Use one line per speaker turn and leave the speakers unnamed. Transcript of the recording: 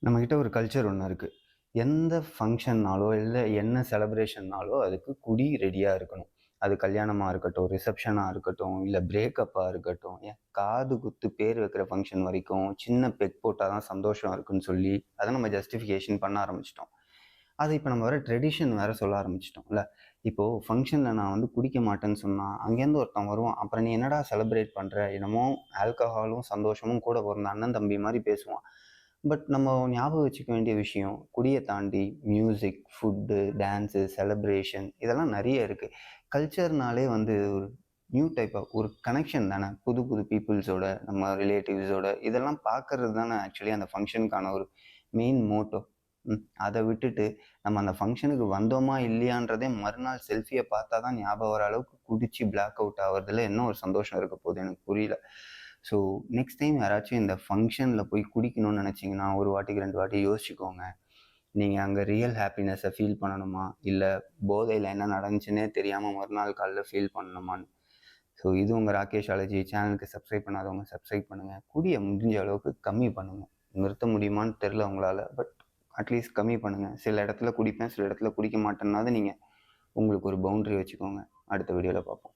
நம்மக்கிட்ட ஒரு கல்ச்சர் ஒன்று இருக்குது. எந்த ஃபங்க்ஷன்னாலோ இல்லை என்ன செலப்ரேஷன்னாலோ அதுக்கு குடி ரெடியாக இருக்கணும். அது கல்யாணமாக இருக்கட்டும், ரிசப்ஷனாக இருக்கட்டும், இல்லை பிரேக்கப்பாக இருக்கட்டும், ஏன் காது குத்து பேர் வைக்கிற ஃபங்க்ஷன் வரைக்கும் சின்ன பெக் போட்டால் தான் சந்தோஷம் இருக்குன்னு சொல்லி அதை நம்ம ஜஸ்டிஃபிகேஷன் பண்ண ஆரம்பிச்சிட்டோம். அது இப்போ நம்ம வேறு ட்ரெடிஷன் வேறு சொல்ல ஆரம்பிச்சிட்டோம்ல. இப்போது ஃபங்க்ஷனில் நான் வந்து குடிக்க மாட்டேன்னு சொன்னால் அங்கேருந்து ஒருத்தன் வருவான். அப்புறம் நீ என்னடா செலிப்ரேட் பண்ணுற, என்னமோ ஆல்கஹாலும் சந்தோஷமும் கூட பிறந்த அண்ணன் தம்பி மாதிரி பேசுவான். பட் நம்ம ஞாபகம் வச்சுக்க வேண்டிய விஷயம், குடியை தாண்டி மியூசிக், ஃபுட்டு, டான்ஸு, செலிப்ரேஷன் இதெல்லாம் நிறைய இருக்குது. கல்ச்சர்னாலே வந்து ஒரு நியூ டைப் ஆஃப் ஒரு கனெக்ஷன் தானே. புது புது பீப்புள்ஸோட, நம்ம ரிலேட்டிவ்ஸோட இதெல்லாம் பார்க்கறது தானே ஆக்சுவலி அந்த ஃபங்க்ஷனுக்கான ஒரு மெயின் மோட்டோ. அதை விட்டுட்டு நம்ம அந்த ஃபங்க்ஷனுக்கு வந்தோமா இல்லையான்றதே மறுநாள் செல்ஃபியை பார்த்தா தான் ஞாபகம் வர அளவுக்கு குடிச்சு பிளாக் அவுட் ஆகிறதுல என்ன ஒரு சந்தோஷம் இருக்க போகுது எனக்கு புரியல. ஸோ நெக்ஸ்ட் டைம் யாராச்சும் இந்த ஃபங்க்ஷனில் போய் குடிக்கணும்னு நினச்சிங்கன்னா ஒரு வாட்டிக்கு 2 வாட்டி யோசிச்சுக்கோங்க. நீங்கள் அங்கே ரியல் ஹாப்பினஸை ஃபீல் பண்ணணுமா, இல்லை போதையில் என்ன நடந்துச்சுன்னே தெரியாமல் மறுநாள் காலைல ஃபீல் பண்ணணுமான்னு. ஸோ இது உங்கள் ராகேஷ் அலஜி சேனலுக்கு சப்ஸ்கிரைப் பண்ணாதவங்க சப்ஸ்கிரைப் பண்ணுங்கள். குடியை முடிஞ்ச அளவுக்கு கம்மி பண்ணுங்கள். நிறுத்த முடியுமான்னு தெரில உங்களால், பட் அட்லீஸ்ட் கம்மி பண்ணுங்கள். சில இடத்துல குடிப்பேன், சில இடத்துல குடிக்க மாட்டேன்னாவது நீங்கள் உங்களுக்கு ஒரு பவுண்ட்ரி வச்சுக்கோங்க. அடுத்த வீடியோவில் பார்ப்போம்.